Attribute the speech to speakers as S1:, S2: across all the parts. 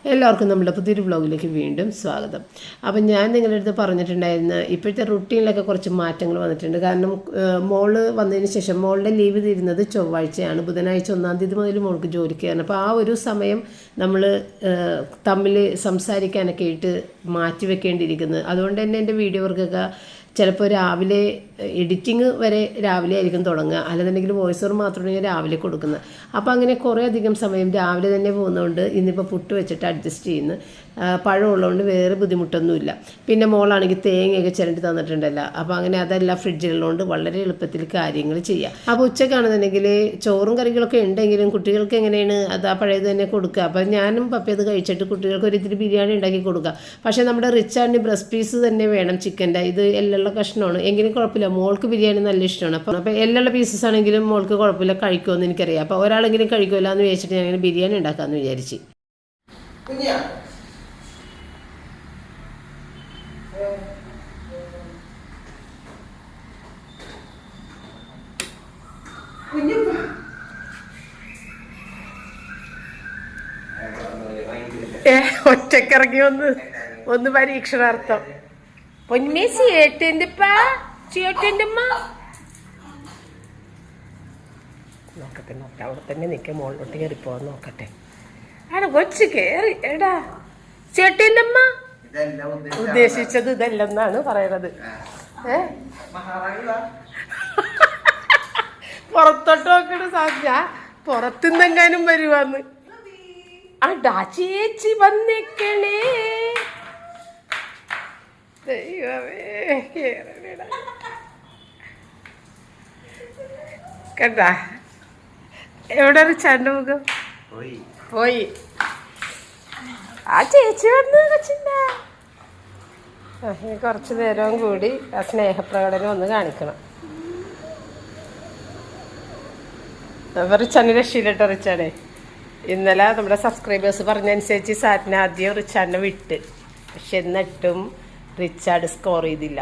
S1: എല്ലാവർക്കും നമ്മുടെ പുതിയൊരു വ്ളോഗിലേക്ക് വീണ്ടും സ്വാഗതം. അപ്പം ഞാൻ നിങ്ങളുടെ അടുത്ത് പറഞ്ഞിട്ടുണ്ടായിരുന്നു ഇപ്പോഴത്തെ റുട്ടീനിലൊക്കെ കുറച്ച് മാറ്റങ്ങൾ വന്നിട്ടുണ്ട്. കാരണം മോള് വന്നതിന് ശേഷം മോളുടെ ലീവ് തീരുന്നത് ചൊവ്വാഴ്ചയാണ്. ബുധനാഴ്ച 1-ാം തീയതി മുതൽ മോൾക്ക് ജോലിക്ക് കയറണം. അപ്പോൾ ആ ഒരു സമയം നമ്മൾ തമ്മിൽ സംസാരിക്കാനൊക്കെ ആയിട്ട് മാറ്റി വെക്കേണ്ടിയിരിക്കുന്നത്. അതുകൊണ്ട് തന്നെ എൻ്റെ വീഡിയോ വർക്കൊക്കെ ചിലപ്പോൾ രാവിലെ എഡിറ്റിങ് വരെ രാവിലെ ആയിരിക്കും തുടങ്ങുക, അല്ലെന്നുണ്ടെങ്കിൽ വോയിസ് ഓവർ മാത്രമാണ് രാവിലെ കൊടുക്കുന്നത്. അപ്പോൾ അങ്ങനെ കുറേ അധികം സമയം രാവിലെ തന്നെ പോകുന്നതുകൊണ്ട് ഇന്നിപ്പോൾ പുട്ട് വെച്ചിട്ട് അഡ്ജസ്റ്റ് ചെയ്യുന്നു. പഴമുള്ളതുകൊണ്ട് വേറെ ബുദ്ധിമുട്ടൊന്നുമില്ല. പിന്നെ മോളാണെങ്കിൽ തേങ്ങയൊക്കെ ചിരണ്ടി തന്നിട്ടുണ്ടല്ലോ, അപ്പോൾ അങ്ങനെ അതെല്ലാം ഫ്രിഡ്ജിലുള്ളതുകൊണ്ട് വളരെ എളുപ്പത്തിൽ കാര്യങ്ങൾ ചെയ്യാം. അപ്പോൾ ഉച്ചക്കാണെന്നുണ്ടെങ്കിൽ ചോറും കറികളൊക്കെ ഉണ്ടെങ്കിലും കുട്ടികൾക്ക് എങ്ങനെയാണ് അത് ആ പഴയത് തന്നെ കൊടുക്കുക. അപ്പോൾ ഞാനും പപ്പ അത് കഴിച്ചിട്ട് കുട്ടികൾക്ക് ഒരു ഇത്തിരി ബിരിയാണി ഉണ്ടാക്കി കൊടുക്കുക. പക്ഷേ നമ്മുടെ റിച്ചാർഡിന് ബ്രസ്റ്റ് പീസ് തന്നെ വേണം ചിക്കൻ്റെ. ഇത് എല്ലുള്ള കഷ്ണമാണ് എങ്കിലും കുഴപ്പമില്ല, മോൾക്ക് ബിരിയാണി നല്ല ഇഷ്ടമാണ്. അപ്പോൾ എല്ലുള്ള പീസസ് ആണെങ്കിലും മോൾക്ക് കുഴപ്പമില്ല, കഴിക്കുമെന്ന് എനിക്കറിയാം. അപ്പോൾ ഒരാളെങ്കിലും കഴിക്കുമല്ലോ എന്ന് വിചാരിച്ചിട്ട് ഞാനിങ്ങനെ ബിരിയാണി ഉണ്ടാക്കാമെന്ന് വിചാരിച്ച്. ഒറ്റക്കിറങ്ങി ഒന്ന് പരീക്ഷണാർത്ഥം. പൊന്മേ ചേട്ടൻ്റെപ്പാ ചേട്ടൻ്റെമ്മ നോക്കട്ടെ അവിടെ തന്നെ നിൽക്കുക. മോളിലോട്ട് കയറി പോകാൻ നോക്കട്ടെ. ആടെ കൊച്ചു കയറി. എടാ ചേട്ടൻ്റെ അമ്മ ഉദ്ദേശിച്ചത് ഇതല്ലെന്നാണ് പറയണത്. പുറത്തോട്ട് നോക്കണ സാധ്യ പുറത്തുനിന്നെങ്ങാനും വരുവാന്ന്. അടാ ചേച്ചി വന്നേക്കണേ. ദൈവമേ കണ്ടാ എവിടെ റിച്ചാൻ്റെ മുഖം പോയി. ആ ചേച്ചി വന്ന് കൊച്ചിൻ്റെ കുറച്ച് നേരവും കൂടി ആ സ്നേഹപ്രകടനം ഒന്ന് കാണിക്കണം. അപ്പോൾ റിച്ചാന് രക്ഷയില്ലട്ടോ. റിച്ചാനെ ഇന്നലെ നമ്മുടെ സബ്സ്ക്രൈബേഴ്സ് പറഞ്ഞനുസരിച്ച് സാറ്റിന് ആദ്യം റിച്ചാനെ വിട്ട്, പക്ഷെ എന്നിട്ടും റിച്ചാർഡ് സ്കോർ ചെയ്തില്ല.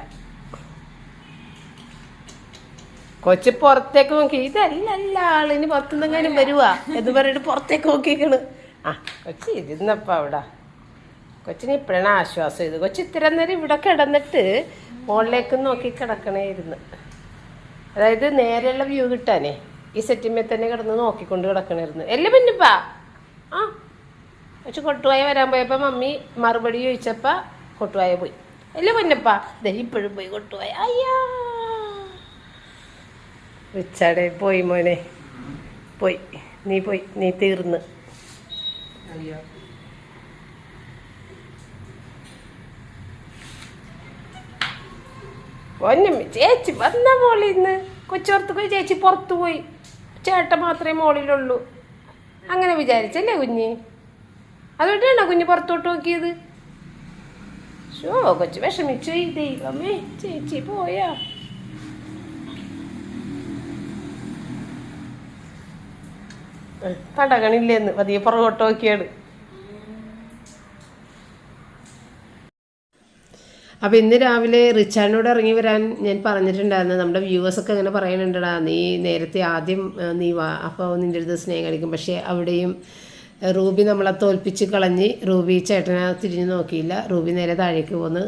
S1: കൊച്ച് പുറത്തേക്ക് നോക്കി, ഇതല്ല ആളിന് പുറത്തുനിന്നെങ്ങാനും വരുവാ എന്ന് പറഞ്ഞിട്ട് പുറത്തേക്ക് നോക്കിക്കണ്. ആ കൊച്ചി ഇരുന്നപ്പോൾ അവിടെ കൊച്ചിന് ഇപ്പോഴാണ് ആശ്വാസം ചെയ്ത്. കൊച്ചി ഇത്ര നേരം ഇവിടെ കിടന്നിട്ട് മുകളിലേക്ക് നോക്കി കിടക്കണേയിരുന്നു. അതായത് നേരെയുള്ള വ്യൂ കിട്ടാനേ ഈ സെറ്റിന്മേൽ തന്നെ കിടന്ന് നോക്കിക്കൊണ്ട് കിടക്കണമായിരുന്നു. എല്ലാം പിന്നിപ്പാ ആ കൊച്ചു കൊട്ടുവായ വരാൻ പോയപ്പോൾ മമ്മി മറുപടി ചോദിച്ചപ്പോൾ കൊട്ടുവായ പോയി. എല്ലാം പൊന്നപ്പാ ദേ ഇപ്പോഴും പോയി കൊട്ടുവായ. അയ്യാ റിച്ചാടെ പോയി മോനെ, പോയി നീ തീർന്ന്. പൊന്നമ്മ ചേച്ചി വന്ന മോളിന്ന് കൊച്ചോർത്ത് പോയി. ചേച്ചി പുറത്തു പോയി, ചേട്ടൻ മാത്രമേ മോളിലുള്ളൂ. അങ്ങനെ വിചാരിച്ചല്ലേ കുഞ്ഞ്? അതുകൊണ്ടാണോ കുഞ്ഞ് പുറത്തോട്ട് നോക്കിയത്? ഷോ കൊച്ചു വിഷമിച്ചു. ദൈവമേ ചേച്ചി പോയാ. കടകണില്ലേന്ന് പതിയെ പുറകോട്ട് നോക്കിയാണ്. അപ്പോൾ ഇന്ന് രാവിലെ റിച്ചാർഡിനോട് ഇറങ്ങി വരാൻ ഞാൻ പറഞ്ഞിട്ടുണ്ടായിരുന്നു. നമ്മുടെ വ്യൂവേഴ്സൊക്കെ അങ്ങനെ പറയുന്നുണ്ടടാ, നീ നേരത്തെ ആദ്യം നീ വാ, അപ്പോൾ നിൻ്റെ അടുത്ത് സ്നേഹം കളിക്കും. പക്ഷേ അവിടെയും റൂബി നമ്മളെ തോൽപ്പിച്ച് കളഞ്ഞ്. റൂബി ചേട്ടനെ തിരിഞ്ഞു നോക്കിയില്ല. റൂബി നേരെ താഴേക്ക് പോന്ന്.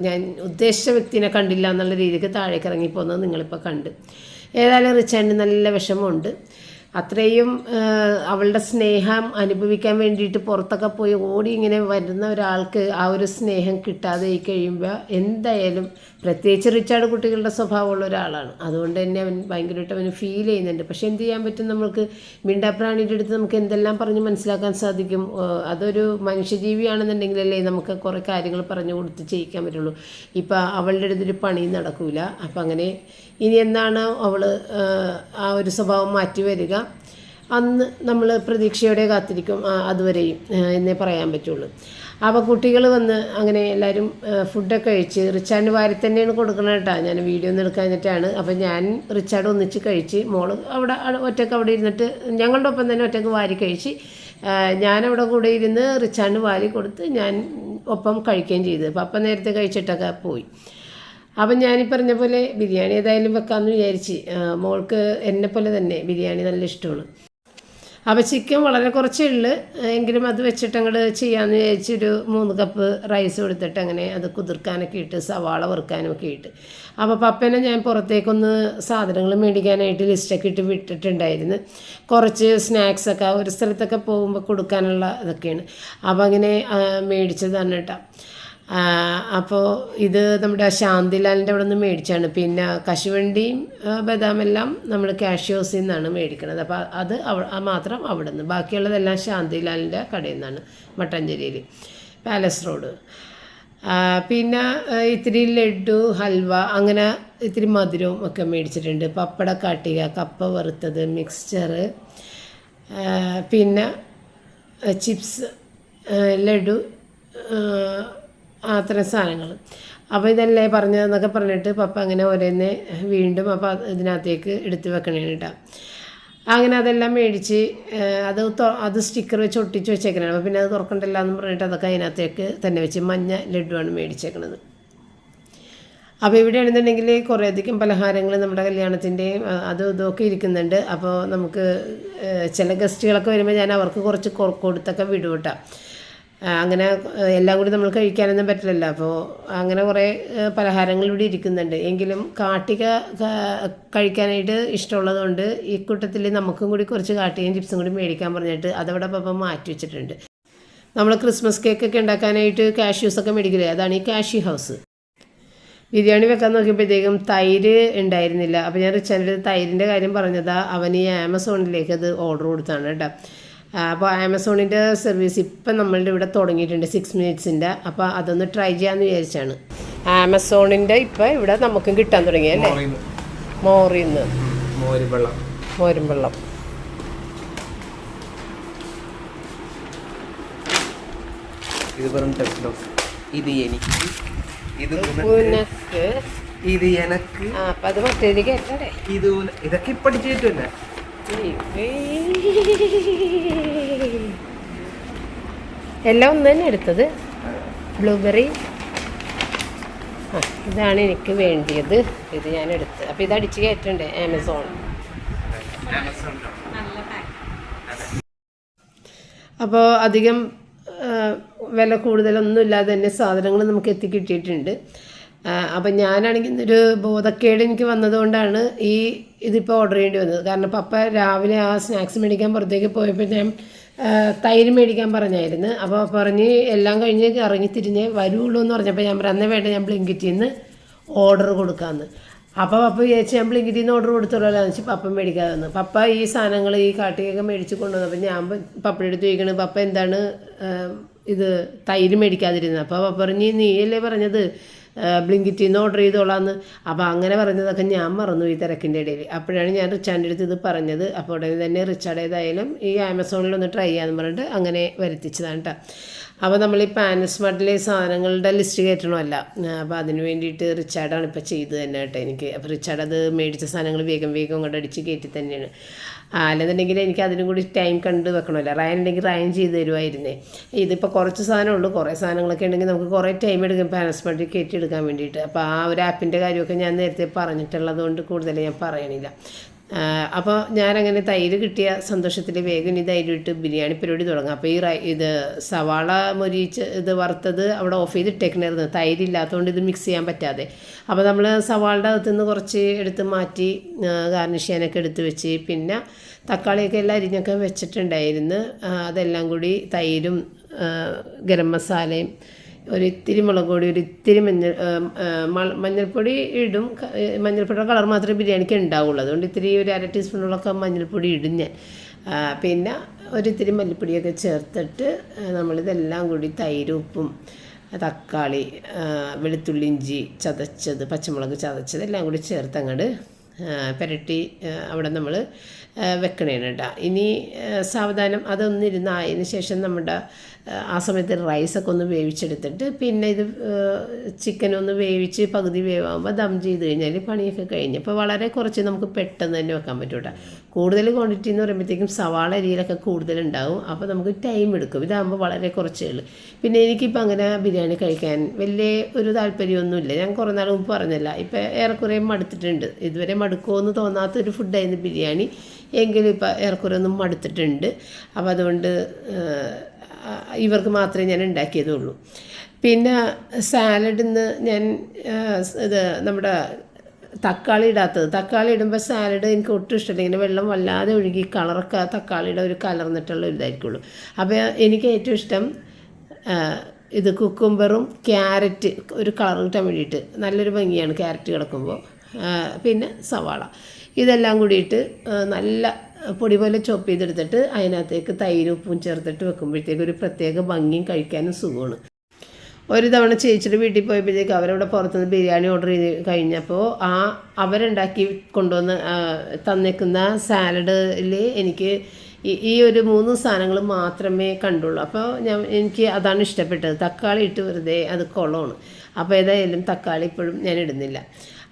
S1: ഞാൻ ഉദ്ദേശിച്ച വ്യക്തിനെ കണ്ടില്ല എന്നുള്ള രീതിക്ക് താഴേക്ക് ഇറങ്ങിപ്പോന്നത് നിങ്ങളിപ്പോൾ കണ്ട്. ഏതായാലും റിച്ചാർഡിന് നല്ല വിഷമമുണ്ട്. അത്രയും അവളുടെ സ്നേഹം അനുഭവിക്കാൻ വേണ്ടിയിട്ട് പുറത്തൊക്കെ പോയി ഓടി ഇങ്ങനെ വരുന്ന ഒരാൾക്ക് ആ ഒരു സ്നേഹം കിട്ടാതെ കഴിയുമ്പോൾ എന്തായാലും, പ്രത്യേകിച്ച് റിച്ചാർഡ് കുട്ടികളുടെ സ്വഭാവമുള്ള ഒരാളാണ്. അതുകൊണ്ട് തന്നെ അവൻ ഭയങ്കരമായിട്ട് അവന് ഫീൽ ചെയ്യുന്നുണ്ട്. പക്ഷെ എന്ത് ചെയ്യാൻ പറ്റും, നമ്മൾക്ക് മിണ്ടാപ്രാണിയുടെ അടുത്ത് നമുക്ക് എന്തെല്ലാം പറഞ്ഞ് മനസ്സിലാക്കാൻ സാധിക്കും. അതൊരു മനുഷ്യജീവിയാണെന്നുണ്ടെങ്കിലല്ലേ നമുക്ക് കുറേ കാര്യങ്ങൾ പറഞ്ഞു കൊടുത്ത് ചെയ്യിക്കാൻ പറ്റുള്ളൂ. ഇപ്പം അവളുടെ അടുത്തൊരു പണി നടക്കൂല. അപ്പം അങ്ങനെ ഇനി എന്നാണ് അവൾ ആ ഒരു സ്വഭാവം മാറ്റി വരിക, അന്ന് നമ്മൾ പ്രതീക്ഷയോടെ കാത്തിരിക്കും. അതുവരെയും എന്നേ പറയാൻ പറ്റുള്ളൂ. അപ്പോൾ കുട്ടികൾ വന്ന് അങ്ങനെ എല്ലാവരും ഫുഡൊക്കെ കഴിച്ച്. റിച്ചാർഡിന് വാരി തന്നെയാണ് കൊടുക്കണം കേട്ടോ. ഞാൻ വീഡിയോ ഒന്നും എടുക്കാഞ്ഞിട്ടാണ്. അപ്പോൾ ഞാൻ റിച്ചാർഡ് ഒന്നിച്ച് കഴിച്ച്, മോള് അവിടെ ഒറ്റയ്ക്ക് അവിടെ ഇരുന്നിട്ട് ഞങ്ങളുടെ ഒപ്പം തന്നെ ഒറ്റയ്ക്ക് വാരി കഴിച്ച്. ഞാനവിടെ കൂടെ ഇരുന്ന് റിച്ചാർഡിന് വാരി കൊടുത്ത് ഞാൻ ഒപ്പം കഴിക്കുകയും ചെയ്തു. അപ്പോൾ അപ്പം നേരത്തെ കഴിച്ചിട്ടൊക്കെ പോയി. അപ്പം ഞാനീ പറഞ്ഞ പോലെ ബിരിയാണി ഏതായാലും വെക്കാമെന്ന് വിചാരിച്ച്. മോൾക്ക് എന്നെപ്പോലെ തന്നെ ബിരിയാണി നല്ല ഇഷ്ടമാണ്. അപ്പോൾ ചിക്കൻ വളരെ കുറച്ചേ ഉള്ളു, എങ്കിലും അത് വെച്ചിട്ട് അങ്ങോട്ട് ചെയ്യാമെന്ന് വിചാരിച്ചൊരു 3 കപ്പ് റൈസ് കൊടുത്തിട്ട് അങ്ങനെ അത് കുതിർക്കാനൊക്കെ ഇട്ട് സവാള വറുക്കാനൊക്കെ ഇട്ട്. അപ്പോൾ പപ്പനെ ഞാൻ പുറത്തേക്കൊന്ന് സാധനങ്ങൾ മേടിക്കാനായിട്ട് ലിസ്റ്റൊക്കെ ഇട്ട് വിട്ടിട്ടുണ്ടായിരുന്നു. കുറച്ച് സ്നാക്സൊക്കെ ഒരു സ്ഥലത്തൊക്കെ പോകുമ്പോൾ കൊടുക്കാനുള്ള ഇതൊക്കെയാണ്. അപ്പോൾ അങ്ങനെ മേടിച്ചതാണ് കേട്ടോ. അപ്പോൾ ഇത് നമ്മുടെ ശാന്തിലാലിൻ്റെ അവിടെ നിന്ന് മേടിച്ചാണ്. പിന്നെ കശുവണ്ടിയും ബദാമെല്ലാം നമ്മൾ കാഷ്യോസിൽ നിന്നാണ് മേടിക്കുന്നത്. അപ്പോൾ അത് മാത്രം അവിടെ നിന്ന്, ബാക്കിയുള്ളതെല്ലാം ശാന്തിലാലിൻ്റെ കടയിൽ നിന്നാണ്, മട്ടാഞ്ചേരിയിൽ പാലസ് റോഡ്. പിന്നെ ഇത്തിരി ലഡു, ഹൽവ, അങ്ങനെ ഇത്തിരി മധുരവും ഒക്കെ മേടിച്ചിട്ടുണ്ട്. പപ്പട കാട്ടിക, കപ്പ വറുത്തത്, മിക്സ്ചർ, പിന്നെ ചിപ്സ്, ലഡു, അത്തരം സാധനങ്ങൾ. അപ്പോൾ ഇതല്ലേ പറഞ്ഞതെന്നൊക്കെ പറഞ്ഞിട്ട് പപ്പ അങ്ങനെ ഓരോന്നെ വീണ്ടും അപ്പോൾ ഇതിനകത്തേക്ക് എടുത്ത് വെക്കണേ കേട്ടോ. അങ്ങനെ അതെല്ലാം മേടിച്ച് അത് സ്റ്റിക്കർ വെച്ച് ഒട്ടിച്ച് വെച്ചേക്കണതാണ്. അപ്പോൾ പിന്നെ അത് തുറക്കണ്ടല്ല എന്ന് പറഞ്ഞിട്ട് അതൊക്കെ അതിനകത്തേക്ക് തന്നെ വെച്ച് മഞ്ഞ ലഡുവാണ് മേടിച്ചേക്കണത്. അപ്പോൾ ഇവിടെയാണെന്നുണ്ടെങ്കിൽ കുറേയധികം പലഹാരങ്ങൾ നമ്മുടെ കല്യാണത്തിൻ്റെയും ഇതൊക്കെ ഇരിക്കുന്നുണ്ട്. അപ്പോൾ നമുക്ക് ചില ഗസ്റ്റുകളൊക്കെ വരുമ്പോൾ ഞാൻ അവർക്ക് കുറച്ച് കൊടുത്തൊക്കെ വിടും കേട്ടോ. അങ്ങനെ എല്ലാം കൂടി നമ്മൾ കഴിക്കാനൊന്നും പറ്റില്ലല്ലോ. അപ്പോൾ അങ്ങനെ കുറേ പലഹാരങ്ങൾ ഇവിടെ ഇരിക്കുന്നുണ്ട്. എങ്കിലും കാട്ടിക കഴിക്കാനായിട്ട് ഇഷ്ടമുള്ളതുകൊണ്ട് ഈ കൂട്ടത്തിൽ നമുക്കും കൂടി കുറച്ച് കാട്ടിയും ചിപ്സും കൂടി മേടിക്കാൻ പറഞ്ഞിട്ട് അതവിടെ പപ്പം മാറ്റി വെച്ചിട്ടുണ്ട്. നമ്മൾ ക്രിസ്മസ് കേക്കൊക്കെ ഉണ്ടാക്കാനായിട്ട് കാഷ്യൂസൊക്കെ മേടിക്കില്ലേ, അതാണ് ഈ കാഷ്യൂ ഹൗസ്. ബിരിയാണി വെക്കാൻ നോക്കിയപ്പോഴത്തേക്കും തൈര് ഉണ്ടായിരുന്നില്ല. അപ്പോൾ ഞാൻ റിച്ചാൻ്റെ തൈരിൻ്റെ കാര്യം പറഞ്ഞതാ. അവൻ ഈ ആമസോണിലേക്ക് അത് ഓർഡർ കൊടുത്താണ് കേട്ടോ. അപ്പോൾ ആമസോണിൻ്റെ സർവീസ് ഇപ്പം നമ്മളുടെ ഇവിടെ തുടങ്ങിയിട്ടുണ്ട് 6 മിനിറ്റ്സിൻ്റെ. അപ്പോൾ അതൊന്ന് ട്രൈ ചെയ്യാമെന്ന് വിചാരിച്ചാണ്. ആമസോണിൻ്റെ ഇപ്പം ഇവിടെ നമുക്കും കിട്ടാൻ തുടങ്ങിയല്ലേ, മോറിന്ന് മോരും വെള്ളം.
S2: ഇത് എനിക്ക്, ഇത്
S1: ഉനക്ക്,
S2: ഇത് എനക്ക്.
S1: അപ്പം അത് മറ്റേത് കേട്ടണ്ടേ,
S2: ഇതൊക്കെ ഇപ്പടിച്ചു കേട്ടില്ല.
S1: എല്ലാം ഒന്ന് തന്നെ എടുത്തത്. ബ്ലൂബെറി, ഇതാണ് എനിക്ക് വേണ്ടിയത്. ഇത് ഞാൻ എടുത്ത്. അപ്പോൾ ഇത് അടിച്ച് കയറ്റണ്ടേ ആമസോൺ. അപ്പോൾ അധികം വില കൂടുതലൊന്നും ഇല്ലാതെ തന്നെ സാധനങ്ങൾ നമുക്ക് എത്തിക്കിട്ടിയിട്ടുണ്ട്. അപ്പം ഞാനാണെങ്കിൽ ഒരു ബോധക്കേട് എനിക്ക് വന്നതുകൊണ്ടാണ് ഇതിപ്പോൾ ഓർഡർ ചെയ്യേണ്ടി വന്നത്. കാരണം പപ്പ രാവിലെ ആ സ്നാക്സ് മേടിക്കാൻ പുറത്തേക്ക് പോയപ്പോൾ ഞാൻ തൈര് മേടിക്കാൻ പറഞ്ഞായിരുന്നു. അപ്പോൾ പറഞ്ഞ് എല്ലാം കഴിഞ്ഞ് ഇറങ്ങി തിരിഞ്ഞ് വരുള്ളൂ എന്ന് പറഞ്ഞപ്പോൾ ഞാൻ പറഞ്ഞു, അന്നേ വേണ്ട, ഞാൻ ബ്ലിങ്കിറ്റിൽ നിന്ന് ഓർഡർ കൊടുക്കാമെന്ന്. അപ്പോൾ പപ്പ വിചാരിച്ച് ഞാൻ ബ്ലിങ്കിറ്റിൽ നിന്ന് ഓർഡർ കൊടുത്തോളാം എന്ന് വെച്ച് പപ്പ മേടിക്കാതെ വന്നു. പപ്പ ഈ സാധനങ്ങൾ ഈ കാട്ടിയൊക്കെ മേടിച്ച് കൊണ്ടുവന്നു. അപ്പോൾ ഞാൻ പപ്പയുടെ അടുത്ത് ചോദിക്കണത്, പപ്പ എന്താണ് ഇത് തൈര് മേടിക്കാതിരുന്നത്? അപ്പോൾ പപ്പ പറഞ്ഞ്, നീയല്ലേ പറഞ്ഞത് ബ്ലിങ്കിറ്റിൽ നിന്ന് ഓർഡർ ചെയ്തോളാന്ന്. അപ്പോൾ അങ്ങനെ പറഞ്ഞതൊക്കെ ഞാൻ മറന്നു ഈ തിരക്കിൻ്റെ ഇടയിൽ. അപ്പോഴാണ് ഞാൻ റിച്ചാൻ്റെ അടുത്ത് ഇത് പറഞ്ഞത്. അപ്പോൾ ഉടനെ തന്നെ റിച്ചാർഡ് ഏതായാലും ഈ ആമസോണിലൊന്ന് ട്രൈ ചെയ്യാമെന്ന് പറഞ്ഞിട്ട് അങ്ങനെ വരുത്തിച്ചതാണ് കേട്ടോ. അപ്പോൾ നമ്മൾ ഈ പാനസ്മാർട്ടിലെ സാധനങ്ങളുടെ ലിസ്റ്റ് കയറ്റണമല്ല. അപ്പോൾ അതിന് വേണ്ടിയിട്ട് റിച്ചാർഡാണ് ഇപ്പോൾ ചെയ്ത് തന്നെ കേട്ടോ എനിക്ക്. അപ്പോൾ റിച്ചാർഡ് അത് മേടിച്ച സാധനങ്ങൾ വേഗം കൊണ്ട് അടിച്ച് കയറ്റി തന്നെയാണ്. അല്ലെന്നുണ്ടെങ്കിൽ എനിക്ക് അതിനും കൂടി ടൈം കണ്ട് വെക്കണമല്ലോ. റയൻ ഉണ്ടെങ്കിൽ റയൻ ചെയ്ത് തരുമായിരുന്നേ. ഇതിപ്പോൾ കുറച്ച് സാധനമുള്ളൂ. കുറേ സാധനങ്ങളൊക്കെ ഉണ്ടെങ്കിൽ നമുക്ക് കുറേ ടൈം എടുക്കും പാനസ്മാർട്ടിൽ കയറ്റി എടുക്കാൻ വേണ്ടിയിട്ട്. അപ്പോൾ ആ ഒരു ആപ്പിൻ്റെ കാര്യമൊക്കെ ഞാൻ നേരത്തെ പറഞ്ഞിട്ടുള്ളത് കൊണ്ട് കൂടുതൽ ഞാൻ പറയണില്ല. അപ്പോൾ ഞാനങ്ങനെ തൈര് കിട്ടിയ സന്തോഷത്തിൽ വേഗം ഈ തൈര് ഇട്ട് ബിരിയാണി പരിപാടി തുടങ്ങാം. അപ്പോൾ ഇത് സവാള മൊരിച്ച് ഇത് വറുത്തത് അവിടെ ഓഫ് ചെയ്തിട്ടേക്കണായിരുന്നു, തൈരില്ലാത്തതുകൊണ്ട് ഇത് മിക്സ് ചെയ്യാൻ പറ്റാതെ. അപ്പോൾ നമ്മൾ സവാളയുടെ അകത്തുനിന്ന് കുറച്ച് എടുത്ത് മാറ്റി ഗാർണിഷ് ചെയ്യാനൊക്കെ എടുത്ത് വെച്ച്, പിന്നെ തക്കാളിയൊക്കെ എല്ലാം അരിഞ്ഞൊക്കെ വെച്ചിട്ടുണ്ടായിരുന്നു. അതെല്ലാം കൂടി തൈരും ഗരം മസാലയും ഒരിത്തിരി മുളക് പൊടി, ഒരിത്തിരി മഞ്ഞൾപ്പൊടി ഇടും. മഞ്ഞൾപ്പൊടിയുടെ കളർ മാത്രമേ ബിരിയാണിക്ക് ഉണ്ടാവുള്ളൂ. അതുകൊണ്ട് ഇത്തിരി ഒരു 1/2 ടീസ്പൂണോളൊക്കെ മഞ്ഞൾപ്പൊടി ഇടും ഞാൻ. പിന്നെ ഒരിത്തിരി മല്ലിപ്പൊടിയൊക്കെ ചേർത്തിട്ട് നമ്മളിതെല്ലാം കൂടി തൈര്, ഉപ്പും, തക്കാളി, വെളുത്തുള്ളി, ഇഞ്ചി ചതച്ചത്, പച്ചമുളക് ചതച്ചത് എല്ലാം കൂടി ചേർത്ത് അങ്ങോട്ട് പുരട്ടി അവിടെ നമ്മൾ വെക്കണേണ് കേട്ടോ. ഇനി സാവധാനം അതൊന്നിരുന്ന് ആയതിന് ശേഷം നമ്മുടെ ആ സമയത്ത് റൈസൊക്കെ ഒന്ന് വേവിച്ചെടുത്തിട്ട് പിന്നെ ഇത് ചിക്കനൊന്ന് വേവിച്ച് പകുതി വേവാകുമ്പോൾ ദം ചെയ്ത് കഴിഞ്ഞാൽ പണിയൊക്കെ കഴിഞ്ഞ്. അപ്പോൾ വളരെ കുറച്ച് നമുക്ക് പെട്ടെന്ന് തന്നെ വെക്കാൻ പറ്റും കേട്ടോ. കൂടുതൽ ക്വാണ്ടിറ്റി എന്ന് പറയുമ്പോഴത്തേക്കും സവാള അരിയിലൊക്കെ കൂടുതലുണ്ടാവും. അപ്പോൾ നമുക്ക് ടൈം എടുക്കും. ഇതാകുമ്പോൾ വളരെ കുറച്ചേ ഉള്ളൂ. പിന്നെ എനിക്കിപ്പോൾ അങ്ങനെ ബിരിയാണി കഴിക്കാൻ വലിയ ഒരു താല്പര്യമൊന്നുമില്ല. ഞാൻ കുറേ നാൾ മുമ്പ് പറഞ്ഞല്ല, ഇപ്പോൾ ഏറെക്കുറെ മടുത്തിട്ടുണ്ട്. ഇതുവരെ മടുക്കുമെന്ന് തോന്നാത്തൊരു ഫുഡായിരുന്നു ബിരിയാണി, എങ്കിലും ഇപ്പോൾ ഏറെക്കുറെ ഒന്നും മടുത്തിട്ടുണ്ട്. അപ്പോൾ അതുകൊണ്ട് ഇവർക്ക് മാത്രമേ ഞാൻ ഉണ്ടാക്കിയതുള്ളൂ. പിന്നെ സാലഡിൽ നിന്ന് ഞാൻ ഇത് നമ്മുടെ തക്കാളി ഇടുമ്പോൾ സാലഡ് എനിക്ക് ഒട്ടും ഇഷ്ടമില്ല. ഇങ്ങനെ വെള്ളം വല്ലാതെ ഒഴുകി കളറൊക്കെ തക്കാളിയുടെ ഒരു കലർന്നിട്ടുള്ള ഇതായിരിക്കുള്ളൂ. അപ്പോൾ എനിക്ക് ഏറ്റവും ഇഷ്ടം ഇത് കുക്കുംബറും ക്യാരറ്റ് ഒരു കളർ കിട്ടാൻ വേണ്ടിയിട്ട് നല്ലൊരു ഭംഗിയാണ് ക്യാരറ്റ് കിടക്കുമ്പോൾ. പിന്നെ സവാള ഇതെല്ലാം കൂടിയിട്ട് നല്ല പൊടി പോലെ ചോപ്പ് ചെയ്തെടുത്തിട്ട് അതിനകത്തേക്ക് തൈരും ഉപ്പും ചേർത്തിട്ട് വെക്കുമ്പോഴത്തേക്ക് ഒരു പ്രത്യേക ഭംഗിയും കഴിക്കാനും സുഖമാണ്. ഒരു തവണ ചേച്ചിയുടെ വീട്ടിൽ പോയപ്പോഴത്തേക്ക് അവരവിടെ പുറത്തുനിന്ന് ബിരിയാണി ഓർഡർ ചെയ്ത് കഴിഞ്ഞപ്പോൾ അവരുണ്ടാക്കി കൊണ്ടുവന്ന് തന്നേക്കുന്ന സാലഡിൽ എനിക്ക് ഈ ഒരു 3 സാധനങ്ങൾ മാത്രമേ കണ്ടുള്ളൂ. അപ്പോൾ എനിക്ക് അതാണ് ഇഷ്ടപ്പെട്ടത്. തക്കാളി ഇട്ട് വെറുതെ അത് കുളമാണ്. അപ്പോൾ ഏതായാലും തക്കാളി ഇപ്പോഴും ഞാൻ ഇടുന്നില്ല.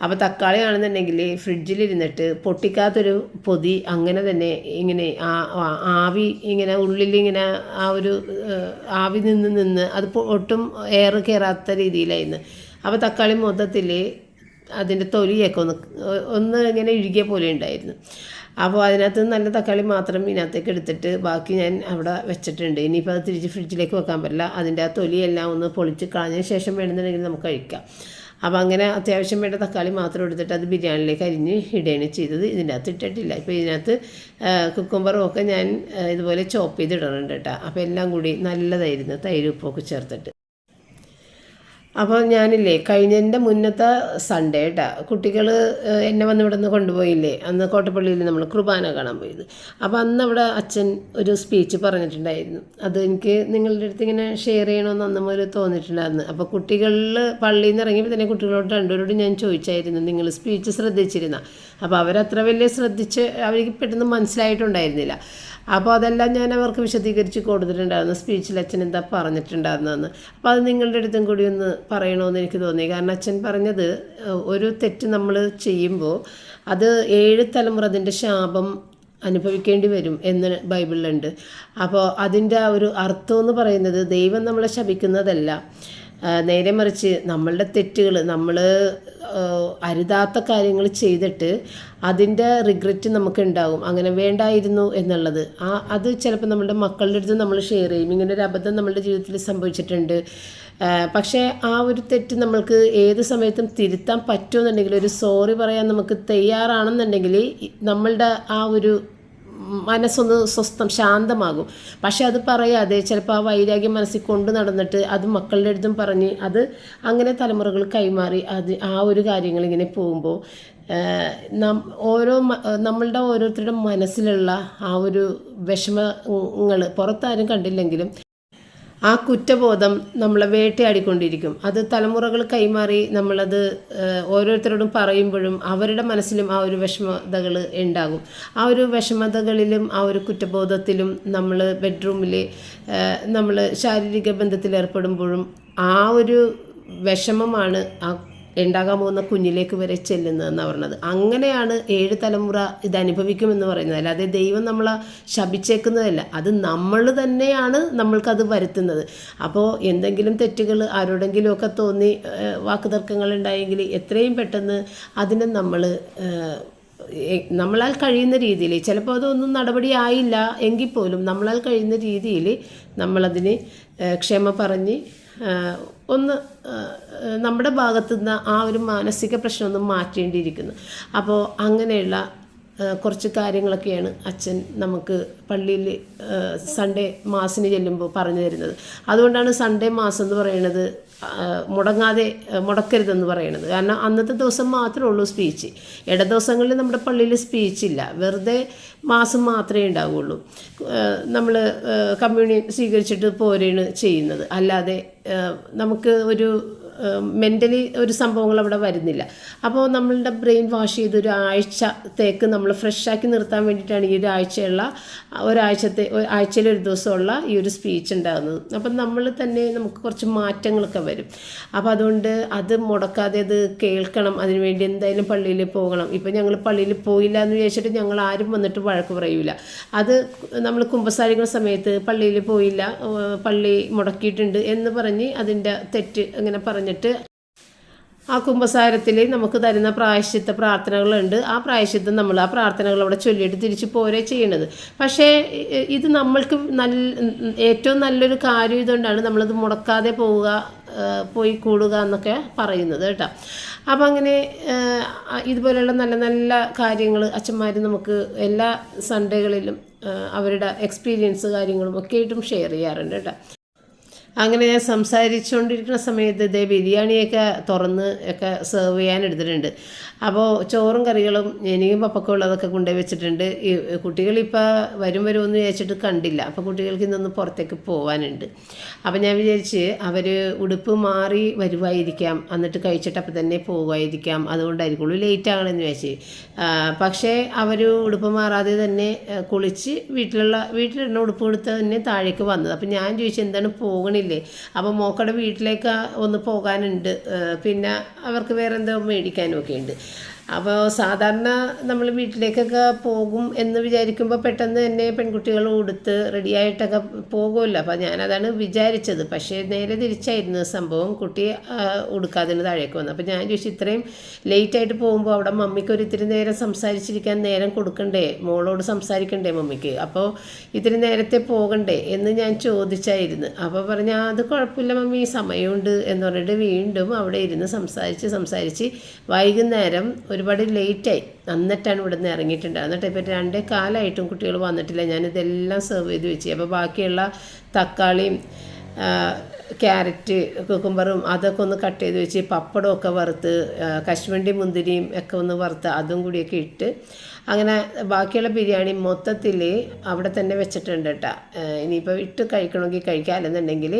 S1: അപ്പോൾ തക്കാളി ആണെന്നുണ്ടെങ്കിൽ ഫ്രിഡ്ജിലിരുന്നിട്ട് പൊട്ടിക്കാത്തൊരു പൊതി അങ്ങനെ തന്നെ ഇങ്ങനെ ആവി ഇങ്ങനെ ഉള്ളിലിങ്ങനെ ആ ഒരു ആവി നിന്ന് അത് ഒട്ടും എയർ കയറാത്ത രീതിയിലായിരുന്നു. അപ്പോൾ തക്കാളി മൊത്തത്തിൽ അതിൻ്റെ തൊലിയൊക്കെ ഒന്ന് ഇങ്ങനെ ഇഴുകിയ പോലെ ഉണ്ടായിരുന്നു. അപ്പോൾ അതിനകത്ത് നല്ല തക്കാളി മാത്രം ഇതിനകത്തേക്ക് എടുത്തിട്ട് ബാക്കി ഞാൻ അവിടെ വെച്ചിട്ടുണ്ട്. ഇനിയിപ്പോൾ അത് തിരിച്ച് ഫ്രിഡ്ജിലേക്ക് വെക്കാൻ പറ്റില്ല. അതിൻ്റെ ആ തൊലിയെല്ലാം ഒന്ന് പൊളിച്ച് കളഞ്ഞ ശേഷം വേണമെന്നുണ്ടെങ്കിൽ നമുക്ക് കഴിക്കാം. അപ്പോൾ അങ്ങനെ അത്യാവശ്യം വേണ്ട തക്കാളി മാത്രം എടുത്തിട്ട് അത് ബിരിയാണിയിലേക്ക് അരിഞ്ഞ് ഇടുകയാണ് ചെയ്തത്. ഇതിൻ്റെ അകത്ത് ഇട്ടിട്ടില്ല. ഇപ്പോൾ ഇതിനകത്ത് കുക്കുംബറും ഒക്കെ ഞാൻ ഇതുപോലെ ചോപ്പ് ചെയ്തിടുന്നുണ്ട് കേട്ടോ. അപ്പോൾ എല്ലാം കൂടി നല്ലതായിരുന്നു തൈര് ഉപ്പൊക്കെ ചേർത്തിട്ട്. അപ്പോൾ ഞാനില്ലേ കഴിഞ്ഞതിൻ്റെ മുന്നത്തെ സൺഡേ കേട്ടോ കുട്ടികൾ എന്നെ വന്ന് ഇവിടെ നിന്ന് കൊണ്ടുപോയില്ലേ, അന്ന് കോട്ടപ്പള്ളിയിൽ നമ്മൾ കുർബാന കാണാൻ പോയത്. അപ്പോൾ അന്ന് അവിടെ അച്ഛൻ ഒരു സ്പീച്ച് പറഞ്ഞിട്ടുണ്ടായിരുന്നു. അത് എനിക്ക് നിങ്ങളുടെ അടുത്ത് ഇങ്ങനെ ഷെയർ ചെയ്യണമെന്ന് അന്ന് മുതൽ തോന്നിയിട്ടുണ്ടായിരുന്നു. അപ്പോൾ കുട്ടികളിൽ പള്ളിയിൽ നിന്ന് ഇറങ്ങിയപ്പോൾ തന്നെ കുട്ടികളോട് രണ്ടുപേരോടും ഞാൻ ചോദിച്ചായിരുന്നു നിങ്ങൾ സ്പീച്ച് ശ്രദ്ധിച്ചിരുന്ന. അപ്പോൾ അവരത്ര വലിയ ശ്രദ്ധിച്ച് അവർക്ക് പെട്ടെന്ന് മനസ്സിലായിട്ടുണ്ടായിരുന്നില്ല. അപ്പോൾ അതെല്ലാം ഞാൻ അവർക്ക് വിശദീകരിച്ച് കൊടുത്തിട്ടുണ്ടായിരുന്നു. സ്പീച്ചിൽ അച്ഛൻ എന്താ പറഞ്ഞിട്ടുണ്ടായിരുന്നതെന്ന്. അപ്പോൾ അത് നിങ്ങളുടെ അടുത്തും കൂടി ഒന്ന് പറയണമെന്ന് എനിക്ക് തോന്നി. കാരണം അച്ഛൻ പറഞ്ഞത് ഒരു തെറ്റ് നമ്മൾ ചെയ്യുമ്പോൾ അത് 7 തലമുറ അതിൻ്റെ ശാപം അനുഭവിക്കേണ്ടി വരും എന്ന് ബൈബിളിലുണ്ട്. അപ്പോൾ അതിൻ്റെ ആ ഒരു അർത്ഥം എന്ന് പറയുന്നത് ദൈവം നമ്മളെ ശപിക്കുന്നതല്ല, നേരെ മറിച്ച് നമ്മളുടെ തെറ്റുകൾ നമ്മൾ അരുതാത്ത കാര്യങ്ങൾ ചെയ്തിട്ട് അതിൻ്റെ റിഗ്രറ്റ് നമുക്കുണ്ടാകും, അങ്ങനെ വേണ്ടായിരുന്നു എന്നുള്ളത്. അത് ചിലപ്പോൾ നമ്മളുടെ മക്കളുടെ അടുത്ത് നമ്മൾ ഷെയർ ചെയ്യും. ഇങ്ങനെ ഒരു അബദ്ധം നമ്മളുടെ ജീവിതത്തിൽ സംഭവിച്ചിട്ടുണ്ട്, പക്ഷേ ആ ഒരു തെറ്റ് നമ്മൾക്ക് ഏത് സമയത്തും തിരുത്താൻ പറ്റുമെന്നുണ്ടെങ്കിൽ ഒരു സോറി പറയാൻ നമുക്ക് തയ്യാറാണെന്നുണ്ടെങ്കിൽ നമ്മളുടെ ആ ഒരു മനസ്സൊന്ന് ശാന്തമാകും. പക്ഷെ അത് പറയാതെ ചിലപ്പോൾ ആ വൈരാഗ്യം മനസ്സിൽ കൊണ്ട് നടന്നിട്ട് അത് മക്കളുടെ അടുത്തും പറഞ്ഞ് അത് അങ്ങനെ തലമുറകൾ കൈമാറി അത് ആ ഒരു കാര്യങ്ങൾ ഇങ്ങനെ പോകുമ്പോൾ നമ്മളുടെ ഓരോരുത്തരുടെ മനസ്സിലുള്ള ആ ഒരു വിഷമങ്ങൾ പുറത്താരും കണ്ടില്ലെങ്കിലും ആ കുറ്റബോധം നമ്മളെ വേട്ടയാടിക്കൊണ്ടിരിക്കും. അത് തലമുറകൾ കൈമാറി നമ്മളത് ഓരോരുത്തരോടും പറയുമ്പോഴും അവരുടെ മനസ്സിലും ആ ഒരു വിഷമതകൾ ഉണ്ടാകും. ആ ഒരു വിഷമതകളിലും ആ ഒരു കുറ്റബോധത്തിലും നമ്മൾ ബെഡ്റൂമിൽ നമ്മൾ ശാരീരിക ബന്ധത്തിൽ ഏർപ്പെടുമ്പോഴും ആ ഒരു വിഷമമാണ് ആ ഉണ്ടാകാൻ പോകുന്ന കുഞ്ഞിലേക്ക് വരെ ചെല്ലുന്നതെന്ന് പറഞ്ഞത്. അങ്ങനെയാണ് 7 തലമുറ ഇത് അനുഭവിക്കുമെന്ന് പറയുന്നത്. അല്ലാതെ ദൈവം നമ്മളെ ശപിച്ചേക്കുന്നതല്ല, അത് നമ്മൾ തന്നെയാണ് നമ്മൾക്കത് വരുത്തുന്നത്. അപ്പോൾ എന്തെങ്കിലും തെറ്റുകൾ ആരോടെങ്കിലുമൊക്കെ തോന്നി വാക്കുതർക്കങ്ങൾ ഉണ്ടായെങ്കിൽ എത്രയും പെട്ടെന്ന് അതിനെ നമ്മളാൽ കഴിയുന്ന രീതിയിൽ, ചിലപ്പോൾ അതൊന്നും നടപടി ആയില്ല എങ്കിൽ പോലും നമ്മളാൽ കഴിയുന്ന രീതിയിൽ നമ്മളതിന് ക്ഷമ പറഞ്ഞ് ഒന്ന് നമ്മുടെ ഭാഗത്തു നിന്ന് ആ ഒരു മാനസിക പ്രശ്നമൊന്നും മാറ്റേണ്ടിയിരിക്കുന്നു. അപ്പോൾ അങ്ങനെയുള്ള കുറച്ച് കാര്യങ്ങളൊക്കെയാണ് അച്ഛൻ നമുക്ക് പള്ളിയിൽ സൺഡേ മാസിന് ചെല്ലുമ്പോൾ പറഞ്ഞു തരുന്നത്. അതുകൊണ്ടാണ് സൺഡേ മാസം എന്ന് പറയുന്നത് മുടക്കരുതെന്ന് പറയുന്നത്. കാരണം അന്നത്തെ ദിവസം മാത്രമേ ഉള്ളൂ സ്പീച്ച്. ഇട ദിവസങ്ങളിൽ നമ്മുടെ പള്ളിയിൽ സ്പീച്ചില്ല, വെറുതെ മാസം മാത്രമേ ഉണ്ടാവുകയുള്ളൂ. നമ്മൾ കമ്മ്യൂണിയൻ സ്വീകരിച്ചിട്ട് പോരെയാണ് ചെയ്യുന്നത്. അല്ലാതെ നമുക്ക് ഒരു മെൻ്റലി ഒരു സംഭവങ്ങൾ അവിടെ വരുന്നില്ല. അപ്പോൾ നമ്മളുടെ ബ്രെയിൻ വാഷ് ചെയ്ത് ഒരു ആഴ്ചത്തേക്ക് നമ്മൾ ഫ്രഷാക്കി നിർത്താൻ വേണ്ടിയിട്ടാണ് ഈ ആഴ്ചയിൽ ഒരു ദിവസമുള്ള ഈ ഒരു സ്പീച്ച് ഉണ്ടാകുന്നത്. അപ്പം നമ്മൾ തന്നെ നമുക്ക് കുറച്ച് മാറ്റങ്ങളൊക്കെ വരും. അപ്പോൾ അതുകൊണ്ട് അത് മുടക്കാതെ അത് കേൾക്കണം. അതിനുവേണ്ടി എന്തായാലും പള്ളിയിൽ പോകണം. ഇപ്പം ഞങ്ങൾ പള്ളിയിൽ പോയില്ല എന്ന് വിചാരിച്ചിട്ട് ഞങ്ങൾ ആരും വന്നിട്ട് വഴക്ക് പറയൂല. അത് നമ്മൾ കുമ്പസാരിക്കുന്ന സമയത്ത് പള്ളിയിൽ പോയില്ല, പള്ളി മുടക്കിയിട്ടുണ്ട് എന്ന് പറഞ്ഞ് അതിൻ്റെ തെറ്റ് അങ്ങനെ പറഞ്ഞിട്ട് ആ കുമ്പസാരത്തിൽ നമുക്ക് തരുന്ന പ്രായശ്ചിത്ത പ്രാർത്ഥനകളുണ്ട്. ആ പ്രായശ്ചിത്തം നമ്മൾ ആ പ്രാർത്ഥനകൾ അവിടെ ചൊല്ലിയിട്ട് തിരിച്ച് പോരെ ചെയ്യണത്. പക്ഷേ ഇത് നമ്മൾക്ക് ഏറ്റവും നല്ലൊരു കാര്യം ഇതുകൊണ്ടാണ് നമ്മളത് മുടക്കാതെ പോയി കൂടുക എന്നൊക്കെ പറയുന്നത് കേട്ടോ. അപ്പം അങ്ങനെ ഇതുപോലെയുള്ള നല്ല നല്ല കാര്യങ്ങൾ അച്ഛന്മാർ നമുക്ക് എല്ലാ സൺഡേകളിലും അവരുടെ എക്സ്പീരിയൻസ് കാര്യങ്ങളും ഒക്കെ ആയിട്ടും ഷെയർ ചെയ്യാറുണ്ട് കേട്ടോ. അങ്ങനെ ഞാൻ സംസാരിച്ചുകൊണ്ടിരിക്കുന്ന സമയത്ത് ഇതേ ബിരിയാണിയൊക്കെ തുറന്ന് ഒക്കെ സെർവ് ചെയ്യാൻ എടുത്തിട്ടുണ്ട്. അപ്പോൾ ചോറും കറികളും എനിക്കും പപ്പക്കും ഉള്ളതൊക്കെ കൊണ്ടുപോയി വെച്ചിട്ടുണ്ട്. ഈ കുട്ടികളിപ്പോൾ വരുമെന്ന് വിചാരിച്ചിട്ട് കണ്ടില്ല. അപ്പോൾ കുട്ടികൾക്ക് ഇന്നൊന്ന് പുറത്തേക്ക് പോകാനുണ്ട്. അപ്പോൾ ഞാൻ വിചാരിച്ച് അവർ ഉടുപ്പ് മാറി വരുമായിരിക്കാം, എന്നിട്ട് കഴിച്ചിട്ട് അപ്പം തന്നെ പോകുമായിരിക്കാം, അതുകൊണ്ടായിരിക്കുള്ളൂ ലേറ്റ് ആകണമെന്ന് വിചാരിച്ച്. പക്ഷേ അവർ ഉടുപ്പ് മാറാതെ തന്നെ കുളിച്ച് വീട്ടിലിടുന്ന ഉടുപ്പ് കൊടുത്ത് തന്നെ താഴേക്ക് വന്നത്. അപ്പോൾ ഞാൻ ചോദിച്ചു എന്താണ് പോകണില്ലേ? അപ്പോൾ മോക്കടെ വീട്ടിലേക്ക് ഒന്ന് പോകാനുണ്ട്, പിന്നെ അവർക്ക് വേറെ എന്തോ മേടിക്കാനും ഒക്കെ ഉണ്ട്. അപ്പോൾ സാധാരണ നമ്മൾ വീട്ടിലേക്കൊക്കെ പോകും എന്ന് വിചാരിക്കുമ്പോൾ പെട്ടെന്ന് തന്നെ പെൺകുട്ടികൾ ഉടുത്ത് റെഡിയായിട്ടൊക്കെ പോകുമല്ലോ. അപ്പോൾ ഞാനതാണ് വിചാരിച്ചത്. പക്ഷേ നേരെ തിരിച്ചായിരുന്നു സംഭവം. കുട്ടി ഉടുക്കാതെ താഴേക്ക് വന്നു. അപ്പോൾ ഞാൻ ചോദിച്ചു ഇത്രയും ലേറ്റായിട്ട് പോകുമ്പോൾ അവിടെ മമ്മിക്ക് ഇത്തിരി നേരം സംസാരിച്ചിരിക്കാൻ നേരം കൊടുക്കണ്ടേ, മോളോട് സംസാരിക്കണ്ടേ മമ്മിക്ക്, അപ്പോൾ ഇത്തിരി നേരത്തെ പോകണ്ടേ എന്ന് ഞാൻ ചോദിച്ചായിരുന്നു. അപ്പോൾ പറഞ്ഞ അത് കുഴപ്പമില്ല മമ്മി, സമയമുണ്ട് എന്ന് പറഞ്ഞിട്ട് വീണ്ടും അവിടെ ഇരുന്ന് സംസാരിച്ച് വൈകുന്നേരം ഒരുപാട് ലേറ്റായി. എന്നിട്ടാണ് ഇവിടെ നിന്ന് ഇറങ്ങിയിട്ടുണ്ടാകുന്നത്. എന്നിട്ട് ഇപ്പോൾ 2:15 കുട്ടികൾ വന്നിട്ടില്ല. ഞാനിതെല്ലാം സെർവ് ചെയ്ത് വെച്ച്. അപ്പോൾ ബാക്കിയുള്ള തക്കാളിയും ക്യാരറ്റ് കുക്കുംബറും അതൊക്കെ ഒന്ന് കട്ട് ചെയ്ത് വെച്ച്, പപ്പടമൊക്കെ വറുത്ത്, കശുവണ്ടി മുന്തിരിയും ഒക്കെ ഒന്ന് വറുത്ത് അതും കൂടിയൊക്കെ ഇട്ട് അങ്ങനെ ബാക്കിയുള്ള ബിരിയാണി മൊത്തത്തിൽ അവിടെ തന്നെ വെച്ചിട്ടുണ്ട് കേട്ടോ. ഇനിയിപ്പോൾ ഇട്ട് കഴിക്കണമെങ്കിൽ കഴിക്കാം, അല്ലെന്നുണ്ടെങ്കിൽ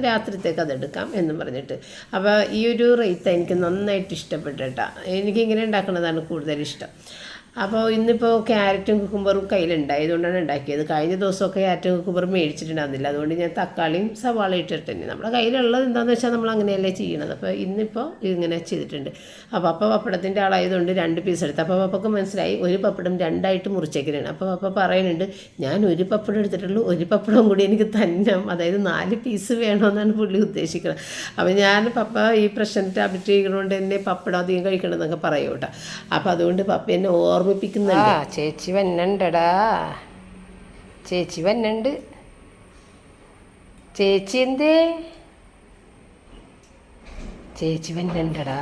S1: രാത്രിത്തേക്ക് അതെടുക്കാം എന്നും പറഞ്ഞിട്ട്. അപ്പോൾ ഈ ഒരു റൈത്ത എനിക്ക് നന്നായിട്ട് ഇഷ്ടപ്പെട്ടു കേട്ടോ. എനിക്കിങ്ങനെ ഉണ്ടാക്കുന്നതാണ് കൂടുതലിഷ്ടം. അപ്പോൾ ഇന്നിപ്പോൾ ക്യാരറ്റും കുക്കുംബറും കയ്യിലുണ്ടായതുകൊണ്ടാണ് ഉണ്ടാക്കിയത്. കഴിഞ്ഞ ദിവസമൊക്കെ ക്യാരറ്റും കുക്കുംബറും മേടിച്ചിട്ടുണ്ടാകുന്നില്ല. അതുകൊണ്ട് ഞാൻ തക്കാളിയും സവാള ഇട്ടിട്ട് തന്നെ നമ്മുടെ കയ്യിലുള്ളത് എന്താണെന്ന് വെച്ചാൽ നമ്മൾ അങ്ങനെയല്ലേ ചെയ്യണത്. അപ്പോൾ ഇന്നിപ്പോൾ ഇങ്ങനെ ചെയ്തിട്ടുണ്ട്. അപ്പോൾ പപ്പടത്തിൻ്റെ ആളായതുകൊണ്ട് 2 പീസ് എടുത്ത്. അപ്പോൾ പപ്പക്ക് മനസ്സിലായി ഒരു പപ്പടം 2ആയിട്ട് മുറിച്ചേക്കലാണ്. അപ്പോൾ പപ്പ പറയുന്നുണ്ട് ഞാൻ ഒരു പപ്പടം എടുത്തിട്ടുള്ളൂ, ഒരു പപ്പടം കൂടി എനിക്ക് തന്നെ, അതായത് 4 പീസ് വേണമെന്നാണ് പുള്ളി ഉദ്ദേശിക്കുന്നത്. അപ്പോൾ ഞാൻ പപ്പ ഈ പ്രശ്നം ടാബ്ലറ്റ് കഴിക്കണോണ്ട് തന്നെ പപ്പടം അധികം കഴിക്കണമെന്നൊക്കെ പറയും കേട്ടോ. അപ്പോൾ അതുകൊണ്ട് പപ്പ എന്നെ ഓർമ്മിപ്പിക്കുന്നുണ്ട്. ചേച്ചി വന്നണ്ടടാ, ചേച്ചി വന്നുണ്ട്. ചേച്ചി എന്തേ? ചേച്ചി വന്നണ്ടടാ.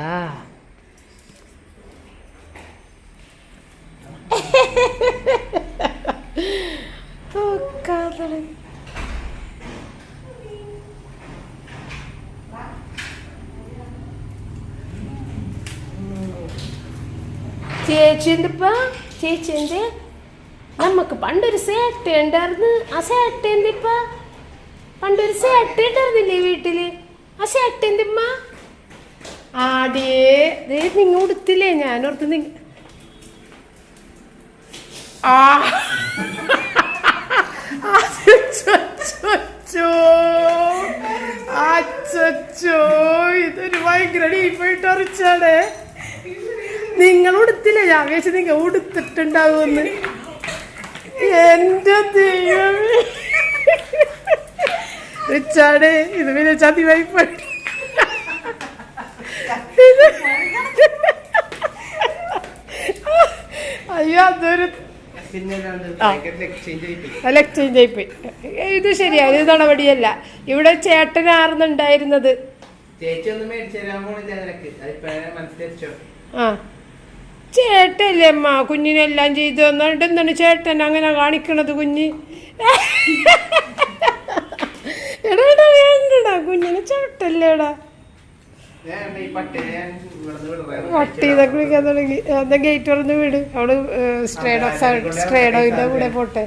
S1: ചേച്ചി എന്തിപ്പാ? ചേച്ചി എന്ത്? നമുക്ക് പണ്ടൊരു സേട്ട ഉണ്ടായിരുന്നു. ആ സേട്ട എന്തിപ്പാ? പണ്ടൊരു സേട്ട ഉണ്ടായിരുന്നില്ലേ വീട്ടില്? ആ സേട്ട എന്തിമ്മ? ആടിയേ നിങ്ങൾ ഉടുത്തില്ലേ? ഞാനോർത്ത് അച്ചോ ഇതൊരു ഭയങ്കര ഡീപ്പായിട്ട് അറിച്ചാടേ. നിങ്ങൾ ഉടുത്തില്ലേ? ഞാൻ വിചാരിച്ചു നിങ്ങൾ ഉടുത്തിട്ടുണ്ടാവുമെന്ന്. എന്റെ ദൈവമേ റിച്ചാടേ, ഇത് പിന്നെ ചതിവായിപ്പോയി. അയ്യോ അതൊരു എക്സ്ചേഞ്ച് ആയിപ്പോയി. ഇത് ശരിയാ, ഇത് നടപടിയല്ല. ഇവിടെ ചേട്ടനാർന്നുണ്ടായിരുന്നത്. ആ ചേട്ടല്ലേ അമ്മ കുഞ്ഞിനെല്ലാം ചെയ്തു എന്നിട്ട് എന്താണ് ചേട്ടൻ അങ്ങനെ കാണിക്കണത്? കുഞ്ഞ് എടാ വേണ്ടടാ, കുഞ്ഞിനെ ചേട്ടല്ലേടാ. പട്ടി ഇതൊക്കെ വിൽക്കാൻ തുടങ്ങി. എന്താ ഗേറ്റ് തുറന്ന് വീട്. അവള് സ്ട്രേഡോയിന്റെ കൂടെ പോട്ടെ.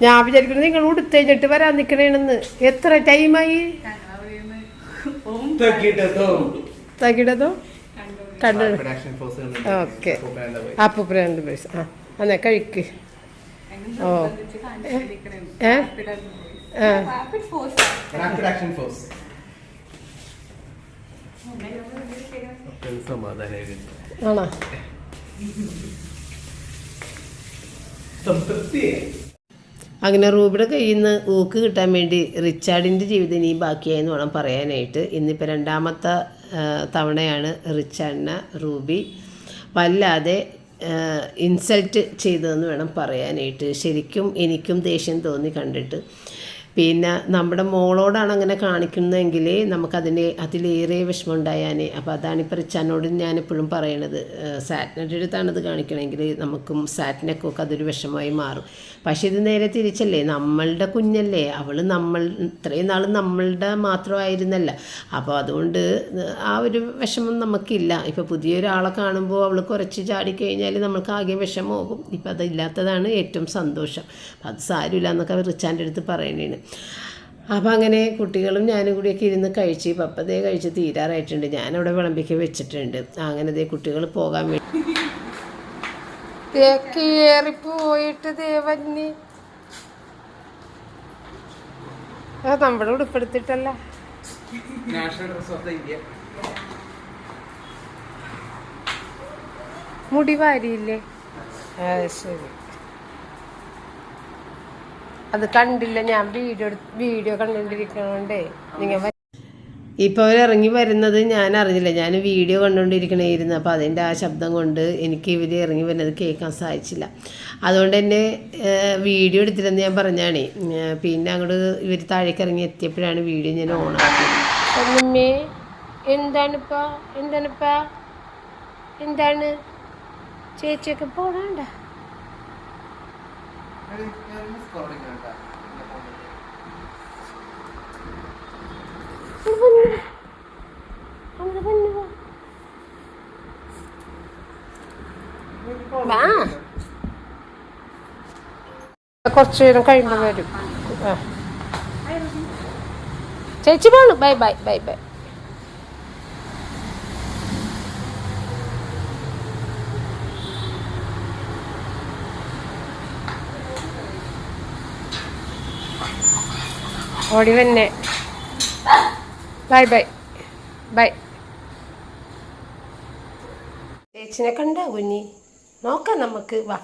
S1: ഞാൻ വിചാരിക്കുന്നത് നിങ്ങൾ ഉടുത്ത് കഴിഞ്ഞിട്ട് വരാൻ നിൽക്കണേണെന്ന്. എത്ര ടൈമായി? തകിടതോ കണ്ടു. ഓക്കെ അപ്പൂപ്പരണ്ട് പൈസ. ആ എന്നാ കഴിക്ക്. ഓ ആണോ? അങ്ങനെ റൂബിയുടെ കയ്യിൽ നിന്ന് ഊക്ക് കിട്ടാൻ വേണ്ടി റിച്ചാർഡിൻ്റെ ജീവിതം ഇനി ബാക്കിയായെന്ന് വേണം പറയാനായിട്ട്. ഇന്നിപ്പോൾ രണ്ടാമത്തെ തവണയാണ് റിച്ചാർഡിനെ റൂബി വല്ലാതെ ഇൻസൾട്ട് ചെയ്തതെന്ന് വേണം പറയാനായിട്ട്. ശരിക്കും എനിക്കും ദേഷ്യം തോന്നി കണ്ടിട്ട്. പിന്നെ നമ്മുടെ മോളോടാണ് അങ്ങനെ കാണിക്കുന്നതെങ്കിൽ അതിലേറെ വിഷമം ഉണ്ടായാനേ. അപ്പോൾ അതാണിപ്പോൾ റിച്ചാനോട് ഞാനെപ്പോഴും പറയണത്. സാറ്റിൻ്റെ അടുത്താണത് കാണിക്കണമെങ്കിൽ നമുക്കും സാറ്റിനൊക്കെ അതൊരു വിഷമമായി മാറും. പക്ഷേ ഇത് നേരെ തിരിച്ചല്ലേ, നമ്മളുടെ കുഞ്ഞല്ലേ, അവൾ ഇത്രയും നാൾ നമ്മളുടെ മാത്രമായിരുന്നല്ല. അപ്പോൾ അതുകൊണ്ട് ആ ഒരു വിഷമം നമുക്കില്ല. ഇപ്പോൾ പുതിയൊരാളെ കാണുമ്പോൾ അവൾ കുറച്ച് ചാടിക്കഴിഞ്ഞാൽ നമ്മൾക്ക് ആകെ വിഷമമാകും. ഇപ്പം അതില്ലാത്തതാണ് ഏറ്റവും സന്തോഷം. അപ്പം അത് സാരമില്ല എന്നൊക്കെ റിച്ചാൻ്റെ അടുത്ത് പറയണേണ്. അപ്പോൾ അങ്ങനെ കുട്ടികളും ഞാനും കൂടിയൊക്കെ ഇരുന്ന് കഴിച്ച് പപ്പതേ കഴിച്ച് തീരാറായിട്ടുണ്ട്. ഞാനവിടെ വിളമ്പിക്ക് വെച്ചിട്ടുണ്ട്. അങ്ങനെ ദേ കുട്ടികൾ പോകാൻ വേണ്ടി കയറിപ്പോയിട്ട് ദേവന്നി നമ്മുടെ ഉടുപ്പെടുത്തിട്ടല്ല. മുടി വാരിയില്ലേ? ശരി, അത് കണ്ടില്ല. ഞാൻ വീഡിയോ കണ്ടുകൊണ്ടിരിക്കണോണ്ടേ നിങ്ങൾ ഇപ്പോൾ അവരിറങ്ങി വരുന്നത് ഞാൻ അറിഞ്ഞില്ല. ഞാൻ വീഡിയോ കണ്ടുകൊണ്ടിരിക്കണമായിരുന്നു. അപ്പോൾ അതിൻ്റെ ആ ശബ്ദം കൊണ്ട് എനിക്ക് ഇവർ ഇറങ്ങി വരുന്നത് കേൾക്കാൻ സാധിച്ചില്ല. അതുകൊണ്ട് തന്നെ വീഡിയോ എടുത്തില്ലെന്ന് ഞാൻ പറഞ്ഞാണേ. പിന്നെ അങ്ങോട്ട് ഇവർ താഴേക്ക് ഇറങ്ങി എത്തിയപ്പോഴാണ് വീഡിയോ ഞാൻ ഓണാക്കിയത്. ഒന്നുമേ എന്താണ് ചേച്ചിയൊക്കെ പോകണ്ട? കുറച്ചു നേരം കഴിയുമ്പോൾ വരും. ചേച്ചി പോണു. Bye bye bye bye. ഓടി വന്നെ. Bye bye bye. ചേച്ചിനെ കണ്ട കുഞ്ഞി നോക്കാം നമുക്ക്. വാ,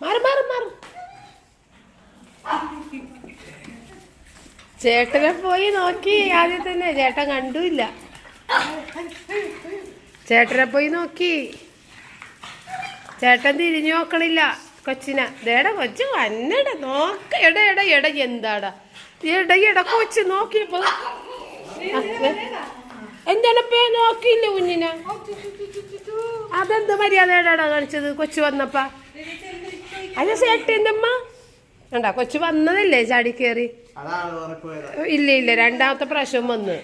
S1: മാറും മാറും മാറും. ചേട്ടനെ പോയി നോക്കി ആദ്യം തന്നെ. ചേട്ടൻ കണ്ടില്ല. ചേട്ടനെ പോയി നോക്കി. ചേട്ടൻ തിരിഞ്ഞു നോക്കണില്ല കൊച്ചിനെ. ദേടാ കൊച്ചു വന്നട നോക്ക. എട എന്താടാ എട കൊച്ചു നോക്കിയപ്പോ എന്താണപ്പേ നോക്കിയില്ല കുഞ്ഞിനെ. അതെന്ത് മര്യാദ എടാടാ കാണിച്ചത് കൊച്ചു വന്നപ്പാ? അല്ല ചേട്ടൻ്റെ അമ്മ കണ്ടാ കൊച്ചു വന്നതല്ലേ ചാടി കയറി? ഇല്ല രണ്ടാമത്തെ പ്രാവശ്യം വന്ന്.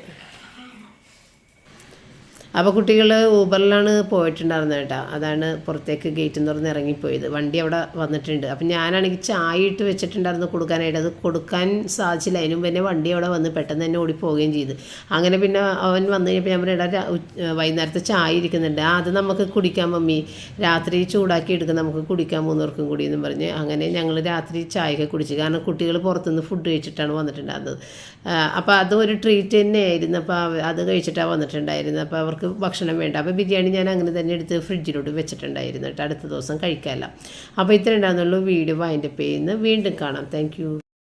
S1: അപ്പോൾ കുട്ടികൾ ഊബറിലാണ് പോയിട്ടുണ്ടായിരുന്നത് കേട്ടോ. അതാണ് പുറത്തേക്ക് ഗേറ്റിൽ നിന്ന് തുറന്ന് ഇറങ്ങിപ്പോയത്. വണ്ടി അവിടെ വന്നിട്ടുണ്ട്. അപ്പം ഞാനാണെങ്കിൽ ചായ ഇട്ട് വെച്ചിട്ടുണ്ടായിരുന്നു കൊടുക്കാനായിട്ട്. അത് കൊടുക്കാൻ സാധിച്ചില്ല. അതിനും പിന്നെ വണ്ടി അവിടെ വന്ന് പെട്ടെന്ന് തന്നെ ഓടിപ്പോവുകയും ചെയ്തു. അങ്ങനെ പിന്നെ അവൻ വന്നു കഴിഞ്ഞപ്പോൾ ഞാൻ പറയുക വൈകുന്നേരത്തെ ചായ ഇരിക്കുന്നുണ്ട്, അത് നമുക്ക് കുടിക്കാം മമ്മി, രാത്രി ചൂടാക്കി എടുക്കാം, നമുക്ക് കുടിക്കാൻ മൂന്നൂർക്കും കൂടി എന്നും പറഞ്ഞ് അങ്ങനെ ഞങ്ങൾ രാത്രി ചായയൊക്കെ കുടിച്ചു. കാരണം കുട്ടികൾ പുറത്തുനിന്ന് ഫുഡ് കഴിച്ചിട്ടാണ് വന്നിട്ടുണ്ടായിരുന്നത്. അപ്പോൾ അതൊരു ട്രീറ്റ് തന്നെയായിരുന്നു. അപ്പോൾ അത് കഴിച്ചിട്ടാണ് വന്നിട്ടുണ്ടായിരുന്നത്. അപ്പോൾ അവർക്ക് ഭക്ഷണം വേണ്ട. അപ്പോൾ ബിരിയാണി ഞാൻ അങ്ങനെ തന്നെ എടുത്ത് ഫ്രിഡ്ജിലോട്ട് വെച്ചിട്ടുണ്ടായിരുന്നു കേട്ടോ, അടുത്ത ദിവസം കഴിക്കാമല്ലോ. അപ്പോൾ ഇത്ര ഉണ്ടാകുന്നുള്ളൂ. വീഡിയോ വൈൻഡപ്പ് ചെയ്യുന്നു. വീണ്ടും കാണാം. Thank you.